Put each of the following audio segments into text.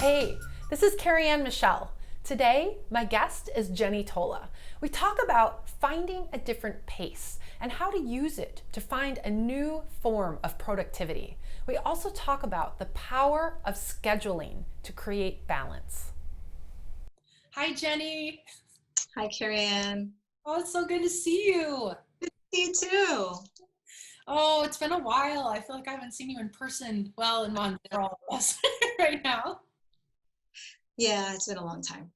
Hey, this is Carrie Ann Michelle. Today, my guest is Jenny Tola. We talk about finding a different pace and how to use it to find a new form of productivity. We also talk about the power of scheduling to create balance. Hi, Jenny. Hi, Carrie Ann. Oh, it's so good to see you. You too. Oh, it's been a while. I feel like I haven't seen you in person, well, in months for all of us right now. Yeah, it's been a long time,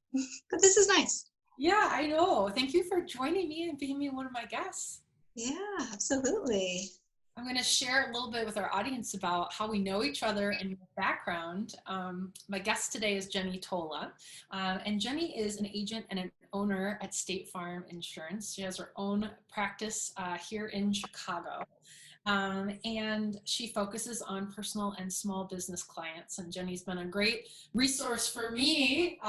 but this is nice. Yeah, I know. Thank you for joining me and being one of my guests. Yeah, absolutely. I'm going to share a little bit with our audience about how we know each other and your background. My guest today is Jenny Tola, and Jenny is an agent and an owner at State Farm Insurance. She has her own practice here in Chicago. And she focuses on personal and small business clients. And Jenny's been a great resource for me.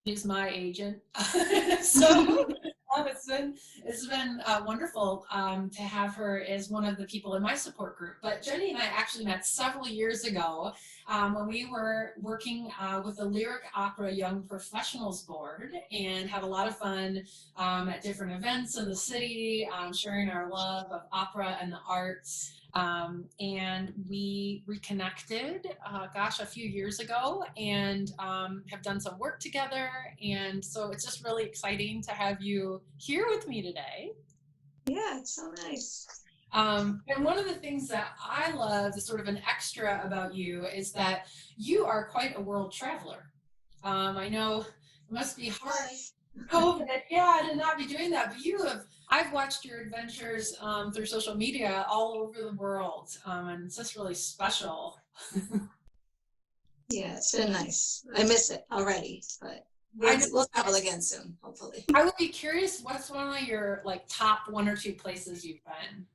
She's my agent, so it's been wonderful to have her as one of the people in my support group. But Jenny and I actually met several years ago when we were working with the Lyric Opera Young Professionals Board and had a lot of fun at different events in the city, sharing our love of opera and the arts. And we reconnected, a few years ago, and have done some work together. And so it's just really exciting to have you here with me today. Yeah, it's so nice. And one of the things that I love, is sort of an extra about you, is that you are quite a world traveler. I know it must be hard. COVID, yeah, to not be doing that, but I've watched your adventures through social media all over the world, and it's just really special. Yeah, it's been nice. I miss it already, but I we'll know, we'll travel again soon, hopefully. I would be curious, what's one of your like top one or two places you've been?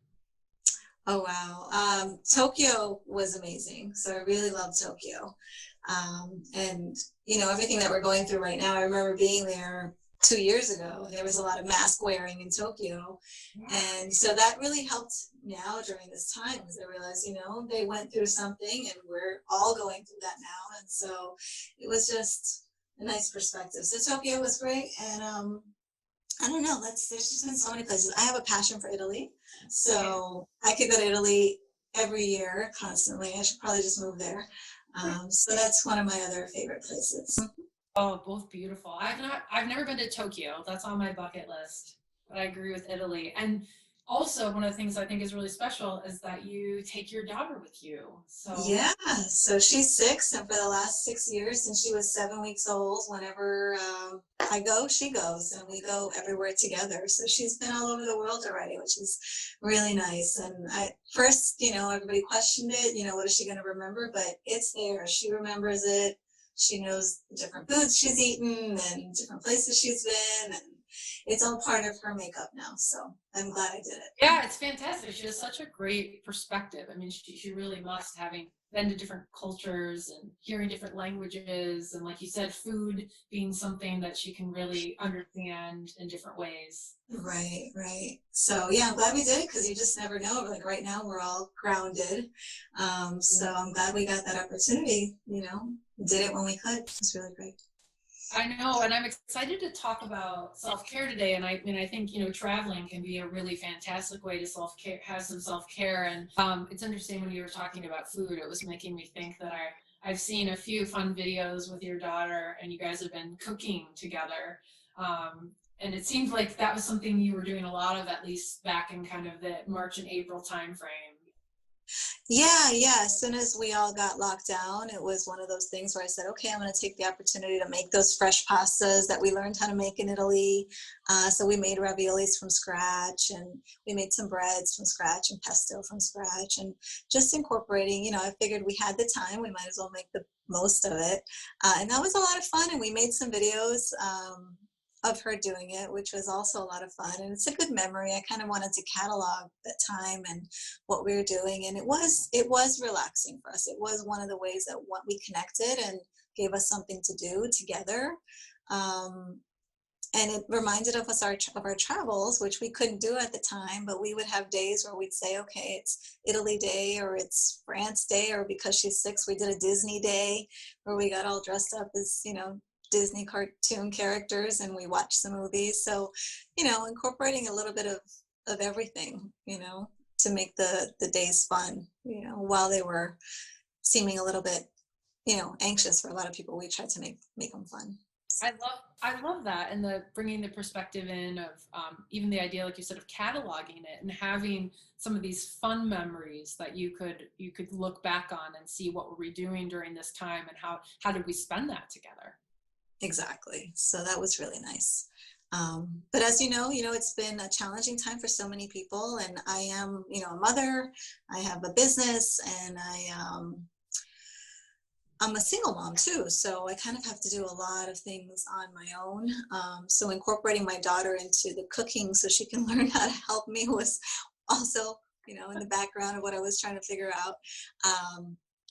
Oh wow. Tokyo was amazing. So I really love Tokyo. And everything that we're going through right now, I remember being there 2 years ago. There was a lot of mask wearing in Tokyo. And so that really helped now during this time because I realized, they went through something and we're all going through that now. And so it was just a nice perspective. So Tokyo was great. And I don't know. There's just been so many places. I have a passion for Italy, so I could go to Italy every year constantly. I should probably just move there. So that's one of my other favorite places. Oh, both beautiful. I've never been to Tokyo. That's on my bucket list. But I agree with Italy. And also one of the things I think is really special is that you take your daughter with you. So Yeah, so she's 6, and for the last 6 years, since she was 7 weeks old, whenever I go, she goes, and we go everywhere together. So she's been all over the world already, which is really nice. And at first, everybody questioned it, what is she going to remember? But it's there. She remembers it. She knows the different foods she's eaten and different places she's been, and it's all part of her makeup now. So I'm glad I did it. yeah, it's fantastic. She has such a great perspective. I mean, she really must, having been to different cultures and hearing different languages. And like you said, food being something that she can really understand in different ways. Right, right. So yeah, I'm glad we did it because you just never know. Like right now, we're all grounded. So I'm glad we got that opportunity. Did it when we could. It's really great. I know, and I'm excited to talk about self-care today. And I mean, I think, traveling can be a really fantastic way to self-care, have some self-care. And it's interesting when you were talking about food, it was making me think that I've seen a few fun videos with your daughter, and you guys have been cooking together. And it seems like that was something you were doing a lot of, at least back in kind of the March and April timeframe. Yeah, yeah. As soon as we all got locked down, it was one of those things where I said, okay, I'm going to take the opportunity to make those fresh pastas that we learned how to make in Italy. So we made raviolis from scratch, and we made some breads from scratch and pesto from scratch, and just incorporating, I figured we had the time, we might as well make the most of it. And that was a lot of fun. And we made some videos. Of her doing it, which was also a lot of fun. And it's a good memory. I kind of wanted to catalog that time and what we were doing. And it was relaxing for us. It was one of the ways that what we connected and gave us something to do together. Um, And it reminded of us of our travels, which we couldn't do at the time, but we would have days where we'd say, okay, it's Italy day or it's France day, or because she's 6, we did a Disney day where we got all dressed up as, Disney cartoon characters and we watched the movies. So, incorporating a little bit of everything, to make the days fun, while they were seeming a little bit, anxious for a lot of people, we tried to make them fun. So. I love that, and the bringing the perspective in of even the idea, like you said, of cataloging it and having some of these fun memories that you could look back on and see what were we doing during this time and how did we spend that together. Exactly. So that was really nice. But as it's been a challenging time for so many people, and I am, a mother. I have a business, and I'm a single mom too, so I kind of have to do a lot of things on my own. So incorporating my daughter into the cooking so she can learn how to help me was also, in the background of what I was trying to figure out.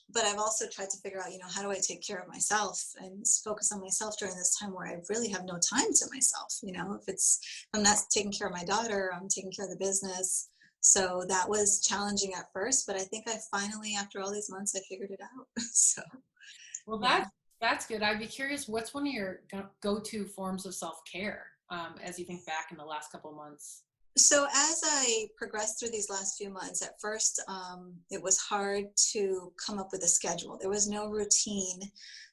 But I've also tried to figure out, how do I take care of myself and focus on myself during this time where I really have no time to myself. If I'm not taking care of my daughter, I'm taking care of the business. So that was challenging at first, but I think I finally, after all these months, I figured it out. So. Well, Yeah. that's good. I'd be curious, what's one of your go-to forms of self-care as you think back in the last couple of months? So as I progressed through these last few months, at first it was hard to come up with a schedule. There was no routine.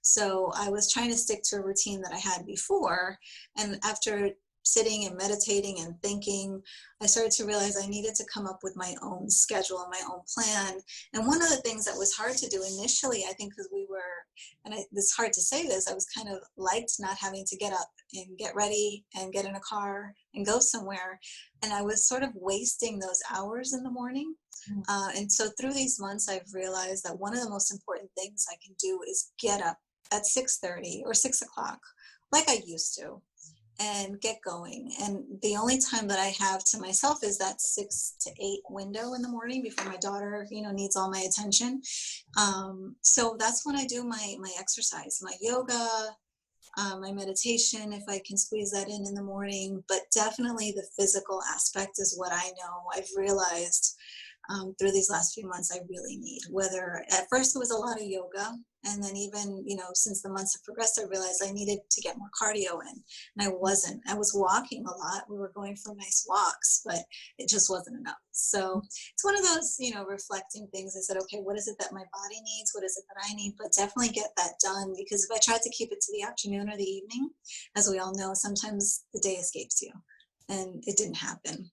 So I was trying to stick to a routine that I had before. And after sitting and meditating and thinking, I started to realize I needed to come up with my own schedule and my own plan. And one of the things that was hard to do initially, I think, because it's hard to say this, I was kind of liked not having to get up and get ready and get in a car and go somewhere. And I was sort of wasting those hours in the morning. And so through these months, I've realized that one of the most important things I can do is get up at 6:30 or 6 o'clock, like I used to, and get going. And the only time that I have to myself is that 6 to 8 window in the morning before my daughter, needs all my attention. So that's when I do my exercise, my yoga, my meditation, if I can squeeze that in the morning. But definitely the physical aspect is what I know I've realized through these last few months I really need. Whether at first it was a lot of yoga, and then even, since the months have progressed, I realized I needed to get more cardio in. And I wasn't. I was walking a lot. We were going for nice walks, but it just wasn't enough. So it's one of those, reflecting things. I said, okay, what is it that my body needs? What is it that I need? But definitely get that done, because if I tried to keep it to the afternoon or the evening, as we all know, sometimes the day escapes you, and it didn't happen.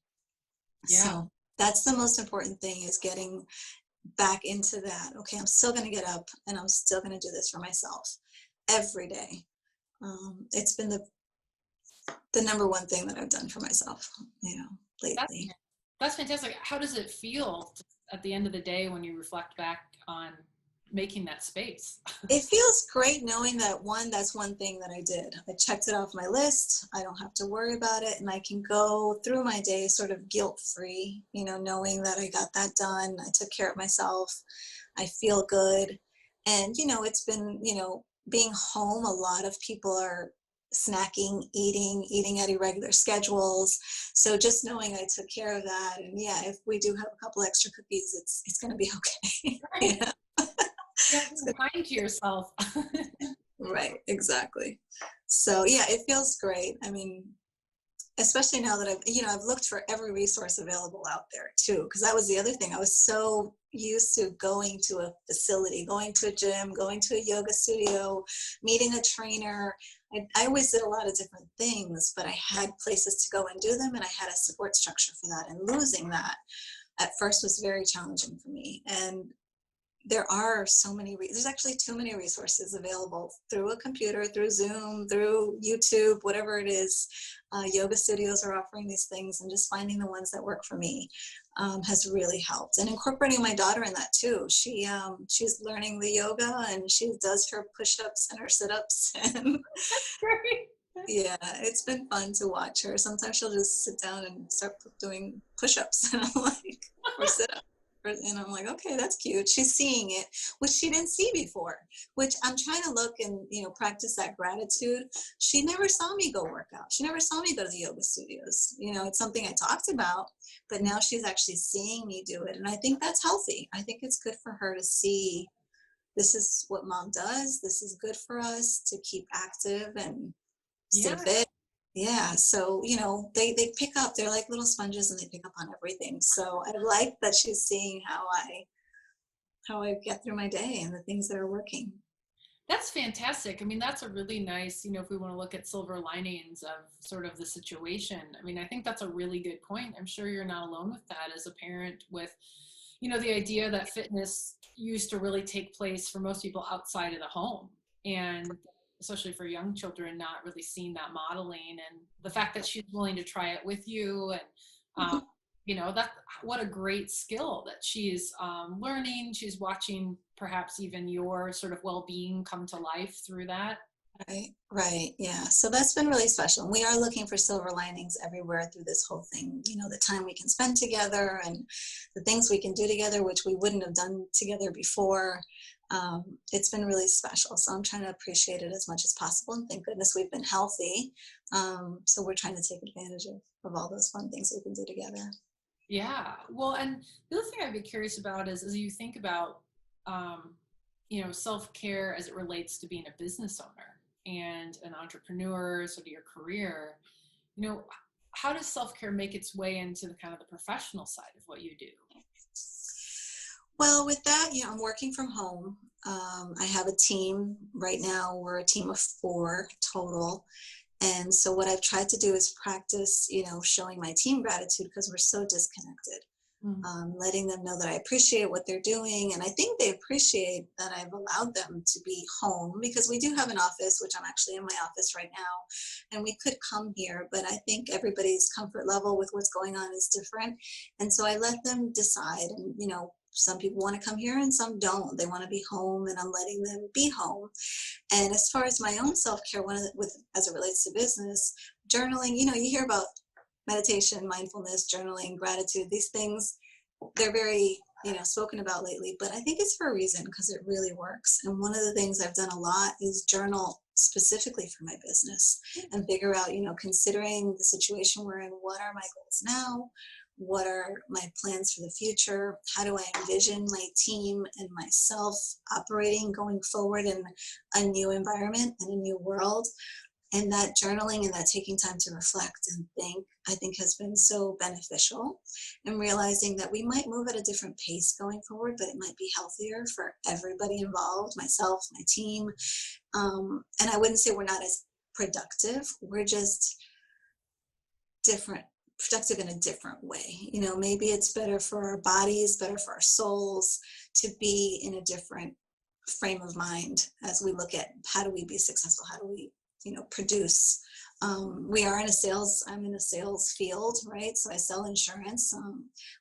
Yeah. So that's the most important thing, is getting back into that. Okay, I'm still going to get up and I'm still going to do this for myself every day. It's been the number one thing that I've done for myself, That's lately. that's fantastic. How does it feel at the end of the day when you reflect back on making that space? It feels great knowing that that's one thing that I did. I checked it off my list. I don't have to worry about it. And I can go through my day sort of guilt free, knowing that I got that done. I took care of myself. I feel good. And, it's been, being home, a lot of people are snacking, eating at irregular schedules. So just knowing I took care of that. And yeah, if we do have a couple extra cookies, it's going to be okay. Right. Yeah, be kind to yourself. Right, exactly. So yeah, it feels great. I mean, especially now that I've looked for every resource available out there too, because that was the other thing. I was so used to going to a facility, going to a gym, going to a yoga studio, meeting a trainer. I always did a lot of different things, but I had places to go and do them, and I had a support structure for that. And losing that at first was very challenging for me. And there are so many, there's actually too many resources available through a computer, through Zoom, through YouTube, whatever it is. Yoga studios are offering these things, and just finding the ones that work for me has really helped. And incorporating my daughter in that too. She's learning the yoga, and she does her push-ups and her sit-ups. And Great. yeah, it's been fun to watch her. Sometimes she'll just sit down and start doing push-ups, and I'm like, or sit-ups. And I'm like, okay, that's cute. She's seeing it, which she didn't see before, which I'm trying to look and, practice that gratitude. She never saw me go work out. She never saw me go to the yoga studios. It's something I talked about, but now she's actually seeing me do it. And I think that's healthy. I think it's good for her to see this is what mom does. This is good for us to keep active and stay Yeah. fit. Yeah. So, they pick up, they're like little sponges and they pick up on everything. So I like that she's seeing how I get through my day and the things that are working. That's fantastic. I mean, that's a really nice, if we want to look at silver linings of sort of the situation. I mean, I think that's a really good point. I'm sure you're not alone with that as a parent with, the idea that fitness used to really take place for most people outside of the home. And especially for young children, not really seeing that modeling and the fact that she's willing to try it with you. And, that what a great skill that she's learning. She's watching perhaps even your sort of well-being come to life through that. Right, right. Yeah. So that's been really special. And we are looking for silver linings everywhere through this whole thing. The time we can spend together and the things we can do together, which we wouldn't have done together before. It's been really special. So I'm trying to appreciate it as much as possible. And thank goodness we've been healthy. So we're trying to take advantage of all those fun things we can do together. Yeah. Well, and the other thing I'd be curious about is as you think about, self-care as it relates to being a business owner and an entrepreneur, sort of your career, you know, how does self-care make its way into the kind of the professional side of what you do? Well, with that, I'm working from home. I have a team right now. We're a team of 4 total. And so what I've tried to do is practice, showing my team gratitude because we're so disconnected. Mm. Letting them know that I appreciate what they're doing. And I think they appreciate that I've allowed them to be home because we do have an office, which I'm actually in my office right now, and we could come here, but I think everybody's comfort level with what's going on is different. And so I let them decide. And, some people want to come here and some don't. They want to be home and I'm letting them be home. And as far as my own self-care, as it relates to business, journaling, you hear about meditation, mindfulness, journaling, gratitude, these things, they're very, spoken about lately, but I think it's for a reason because it really works. And one of the things I've done a lot is journal specifically for my business and figure out, considering the situation we're in, what are my goals now? What are my plans for the future? How do I envision my team and myself operating going forward in a new environment and a new world? And that journaling and that taking time to reflect and think, I think has been so beneficial. And realizing that we might move at a different pace going forward, but it might be healthier for everybody involved, myself, my team. And I wouldn't say we're not as productive. We're just different, productive in a different way. Maybe it's better for our bodies, better for our souls to be in a different frame of mind as we look at how do we be successful? How do we produce. I'm in a sales field, right? So I sell insurance.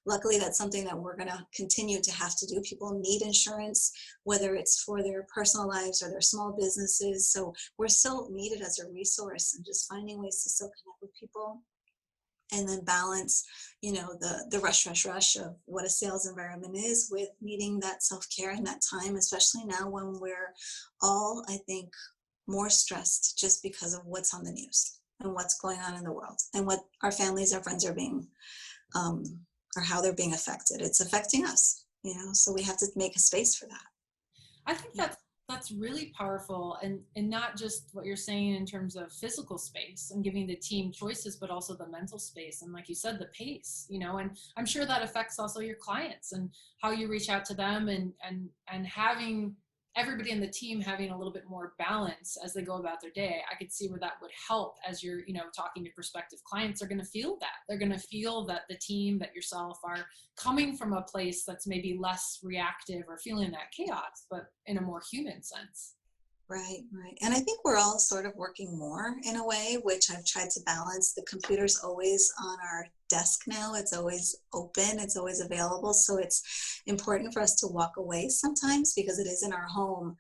Luckily, that's something that we're going to continue to have to do. People need insurance, whether it's for their personal lives or their small businesses. So we're still needed as a resource and just finding ways to still connect with people and then balance, the rush of what a sales environment is with needing that self-care and that time, especially now when we're all, I think, more stressed just because of what's on the news and what's going on in the world and what our families, our friends are being, or how they're being affected. It's affecting us, so we have to make a space for that. I think that's really powerful, and not just what you're saying in terms of physical space and giving the team choices, but also the mental space and, like you said, the pace. And I'm sure that affects also your clients and how you reach out to them, and having everybody in the team having a little bit more balance as they go about their day. I could see where that would help as you're, talking to prospective clients. Are going to feel that. They're going to feel that the team, that yourself are coming from a place that's maybe less reactive or feeling that chaos, but in a more human sense. Right, right. And I think we're all sort of working more in a way, which I've tried to balance. The computer's always on our desk now. It's always open. It's always available. So it's important for us to walk away sometimes because it is in our home.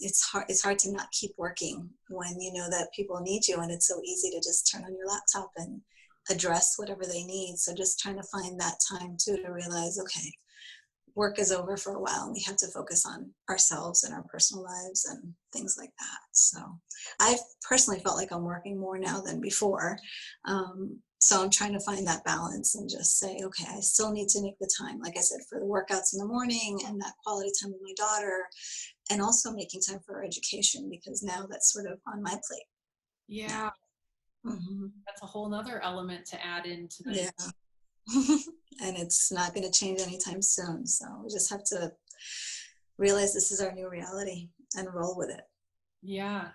It's hard to not keep working when you know that people need you, and it's so easy to just turn on your laptop and address whatever they need. So just trying to find that time too to realize, okay, work is over for a while and we have to focus on ourselves and our personal lives and things like that. So I've personally felt like I'm working more now than before. So I'm trying to find that balance and just say, okay, I still need to make the time, like I said, for the workouts in the morning and that quality time with my daughter, and also making time for education because now that's sort of on my plate now. Yeah, Hmm. that's a whole nother element to add into this. Yeah. And it's not going to change anytime soon. So we just have to realize this is our new reality and roll with it. Yeah.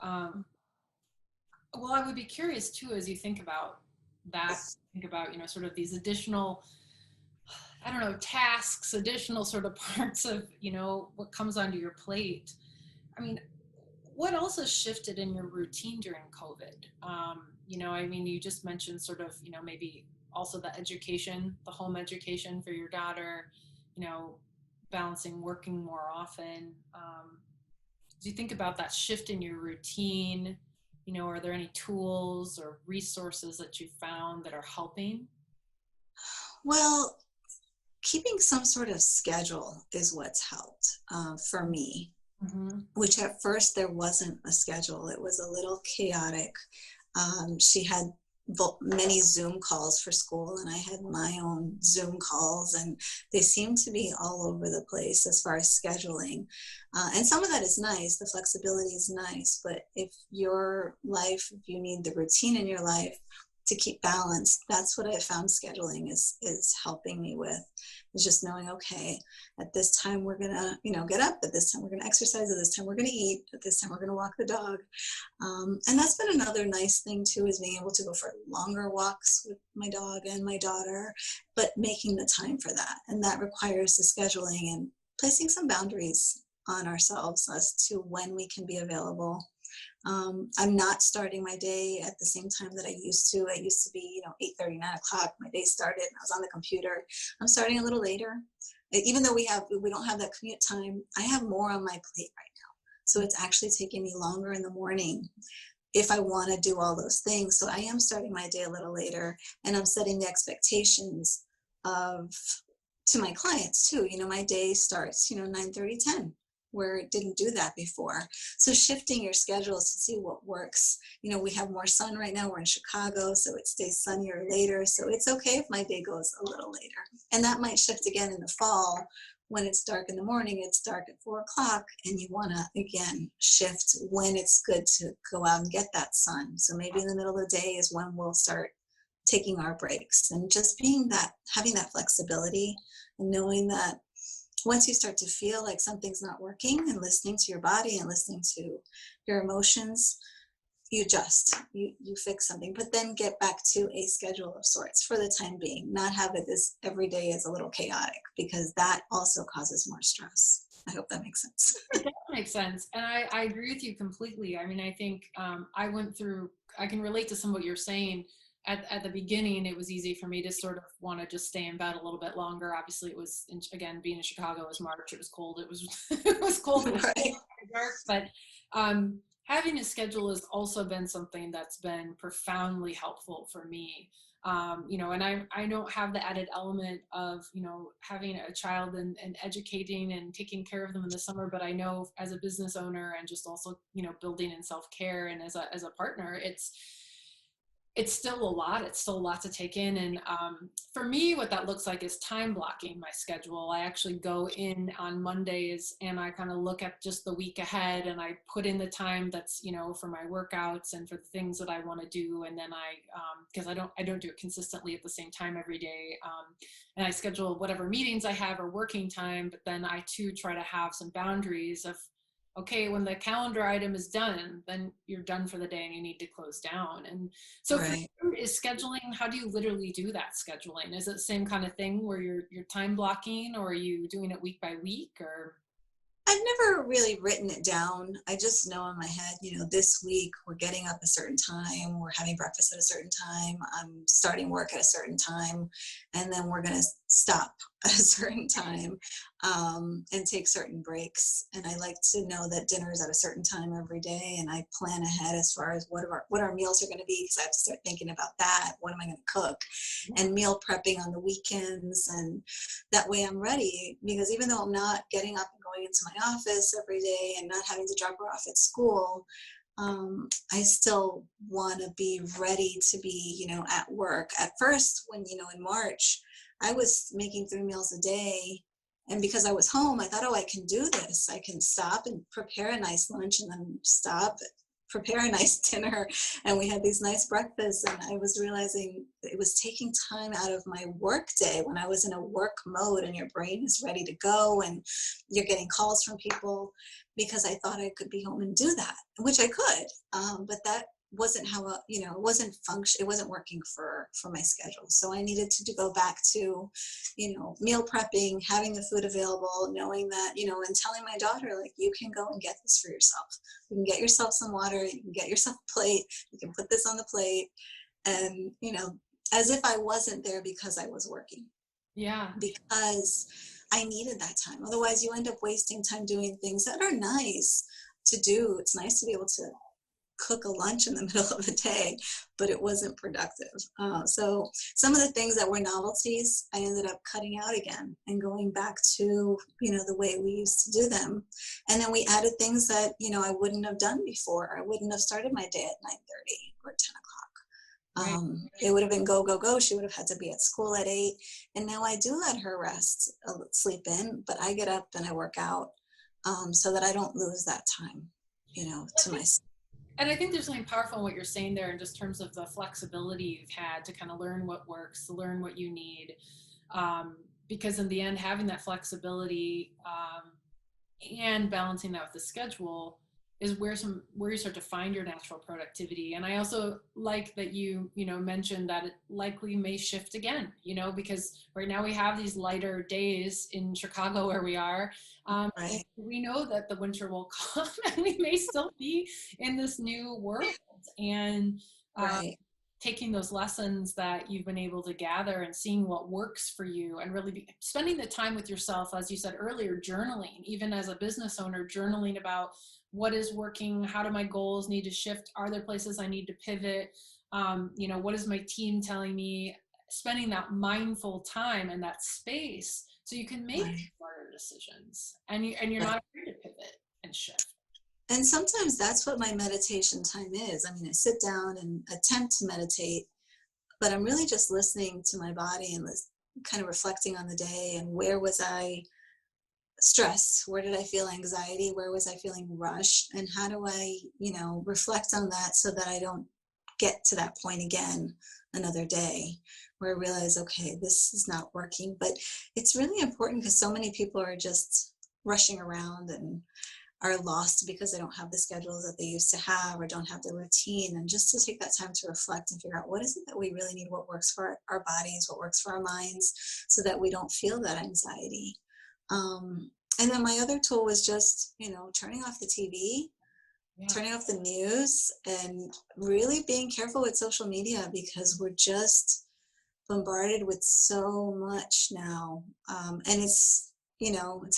Um, well, I would be curious too, as you think about that, think about, sort of these additional, I don't know, tasks, additional sort of parts of, what comes onto your plate. I mean, what else has shifted in your routine during COVID? I mean, you just mentioned sort of, maybe also the education, the home education for your daughter, you know, balancing working more often. Do you think about that shift in your routine? Are there any tools or resources that you found that are helping? Well, keeping some sort of schedule is what's helped for me, Mm-hmm. which at first there wasn't a schedule. It was a little chaotic. She had many Zoom calls for school, and I had my own Zoom calls, and they seem to be all over the place as far as scheduling. And some of that is nice. The flexibility is nice, but if you need the routine in your life to keep balanced, that's what I found scheduling is helping me with. Is just knowing, okay, at this time we're gonna, get up. At this time we're gonna exercise. At this time we're gonna eat. At this time we're gonna walk the dog. And that's been another nice thing too, is being able to go for longer walks with my dog and my daughter, but making the time for that. And that requires the scheduling and placing some boundaries on ourselves as to when we can be available. I'm not starting my day at the same time that I used to. I used to be, 8:30, 9 o'clock. My day started and I was on the computer. I'm starting a little later. Even though we don't have that commute time, I have more on my plate right now. So it's actually taking me longer in the morning if I want to do all those things. So I am starting my day a little later, and I'm setting the expectations of to my clients too. My day starts, 9:30, 10, where it didn't do that before. So shifting your schedules to see what works. We have more sun right now. We're in Chicago, so it stays sunnier later. So it's okay if my day goes a little later. And that might shift again in the fall. When it's dark in the morning, it's dark at 4 o'clock, and you want to again shift when it's good to go out and get that sun. So maybe in the middle of the day is when we'll start taking our breaks, and just having that flexibility and knowing that once you start to feel like something's not working, and listening to your body and listening to your emotions, you adjust, you fix something, but then get back to a schedule of sorts for the time being, not have it this every day is a little chaotic, because that also causes more stress. I hope that makes sense. It does make sense. And I agree with you completely. I mean, I think I can relate to some of what you're saying. At the beginning, it was easy for me to sort of want to just stay in bed a little bit longer. Obviously, it was, again, being in Chicago, it was March, it was cold, it was, it was cold and Right. dark. But having a schedule has also been something that's been profoundly helpful for me. And I don't have the added element of, having a child and educating and taking care of them in the summer. But I know as a business owner and just also, building in self-care and as a partner, it's still a lot. It's still a lot to take in. And for me, what that looks like is time blocking my schedule. I actually go in on Mondays and I kind of look at just the week ahead, and I put in the time that's, for my workouts and for the things that I want to do. And then because I don't do it consistently at the same time every day. And I schedule whatever meetings I have or working time, but then I too try to have some boundaries of, okay, when the calendar item is done, then you're done for the day and you need to close down. And so for Right. you, is scheduling, how do you literally do that scheduling? Is it the same kind of thing where you're time blocking, or are you doing it week by week, or? I've never really written it down. I just know in my head, this week we're getting up a certain time, we're having breakfast at a certain time, I'm starting work at a certain time, and then we're going to stop at a certain time, and take certain breaks. And I like to know that dinner is at a certain time every day, and I plan ahead as far as what our meals are going to be, because I have to start thinking about that. What am I going to cook? And meal prepping on the weekends, and that way I'm ready. Because even though I'm not getting up and going into my office every day and not having to drop her off at school, I still want to be ready to be, at work. At first, when, in March, I was making 3 meals a day. And because I was home, I thought, oh, I can do this. I can stop and prepare a nice lunch and then stop, prepare a nice dinner. And we had these nice breakfasts. And I was realizing it was taking time out of my work day when I was in a work mode and your brain is ready to go and you're getting calls from people, because I thought I could be home and do that, which I could. But that wasn't how, it wasn't it wasn't working for my schedule. So I needed to go back to, meal prepping, having the food available, knowing that, and telling my daughter, like, you can go and get this for yourself. You can get yourself some water, you can get yourself a plate, you can put this on the plate. And, as if I wasn't there because I was working, Yeah. because I needed that time. Otherwise, you end up wasting time doing things that are nice to do. It's nice to be able to cook a lunch in the middle of the day, but it wasn't productive. So some of the things that were novelties, I ended up cutting out again and going back to, the way we used to do them. And then we added things that, I wouldn't have done before. I wouldn't have started my day at 9:30 or 10 o'clock. Right. It would have been go, go, go. She would have had to be at school at 8. And now I do let her rest, sleep in, but I get up and I work out, so that I don't lose that time, to myself. And I think there's something powerful in what you're saying there, in just terms of the flexibility you've had to kind of learn what works, to learn what you need. Because in the end, having that flexibility, and balancing that with the schedule is where you start to find your natural productivity. And I also like that you mentioned that it likely may shift again, because right now we have these lighter days in Chicago where we are. Right. We know that the winter will come and we may still be in this new world. And Right. taking those lessons that you've been able to gather and seeing what works for you, and really spending the time with yourself, as you said earlier, journaling, even as a business owner, journaling about what is working, how do my goals need to shift, are there places I need to pivot, what is my team telling me, spending that mindful time and that space so you can make Right. smarter decisions, and you're Right. not afraid to pivot and shift. And sometimes that's what my meditation time is. I mean, I sit down and attempt to meditate, but I'm really just listening to my body and kind of reflecting on the day, and where was I stressed? Where did I feel anxiety? Where was I feeling rushed? And how do I, reflect on that so that I don't get to that point again another day, where I realize, okay, this is not working. But it's really important, because so many people are just rushing around and are lost because they don't have the schedules that they used to have, or don't have the routine. And just to take that time to reflect and figure out, what is it that we really need, what works for our bodies, what works for our minds, so that we don't feel that anxiety. And then my other tool was just, turning off the TV, Yeah. turning off the news, and really being careful with social media, because we're just bombarded with so much now. And it's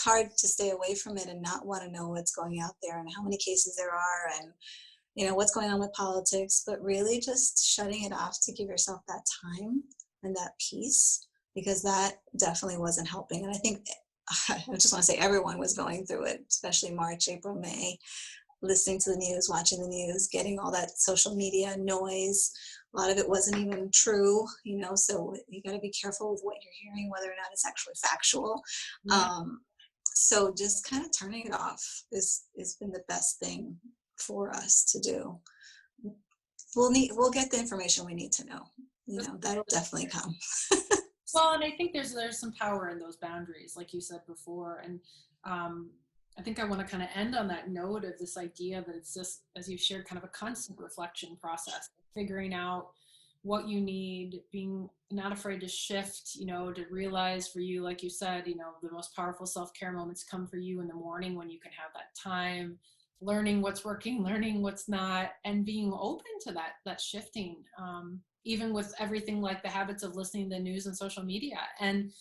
hard to stay away from it and not want to know what's going out there and how many cases there are, and, what's going on with politics, but really just shutting it off to give yourself that time and that peace, because that definitely wasn't helping. And I think, I just want to say, everyone was going through it, especially March, April, May, listening to the news, watching the news, getting all that social media noise. A lot of it wasn't even true, so you got to be careful with what you're hearing, whether or not it's actually factual. Yeah. So just kind of turning it off has been the best thing for us to do. We'll get the information we need to know. That'll definitely come. Well, and I think there's some power in those boundaries, like you said before. And I think I want to kind of end on that note of this idea that it's just, as you shared, kind of a constant reflection process, figuring out what you need, being not afraid to shift, to realize for you, like you said, the most powerful self-care moments come for you in the morning, when you can have that time, learning what's working, learning what's not, and being open to that shifting, even with everything like the habits of listening to the news and social media. And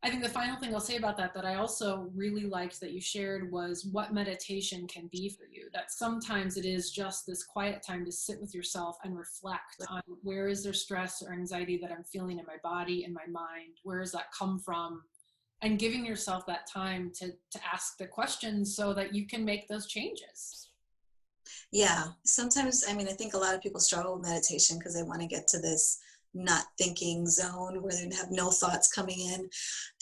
I think the final thing I'll say about that I also really liked that you shared was what meditation can be for you. That sometimes it is just this quiet time to sit with yourself and reflect on where is there stress or anxiety that I'm feeling in my body, in my mind, where does that come from? And giving yourself that time to ask the questions so that you can make those changes. Yeah, sometimes, I mean, I think a lot of people struggle with meditation because they want to get to this not thinking zone where they have no thoughts coming in.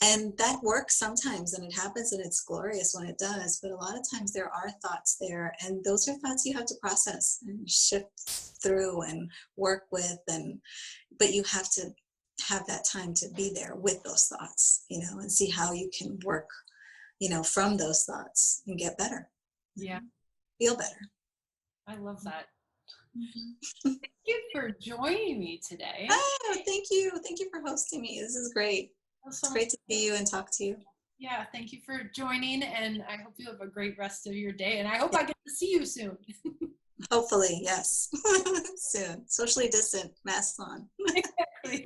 And that works sometimes and it happens and it's glorious when it does. But a lot of times there are thoughts there, and those are thoughts you have to process and shift through and work with. But you have to have that time to be there with those thoughts, and see how you can work, from those thoughts and get better. Yeah. Feel better. I love that. Mhm. Thank you for joining me today. Oh, thank you. Thank you for hosting me. This is great. It's great to see you and talk to you. Yeah, thank you for joining, and I hope you have a great rest of your day, and I hope I get to see you soon. Hopefully, yes. Soon. Socially distant, masks on. Exactly.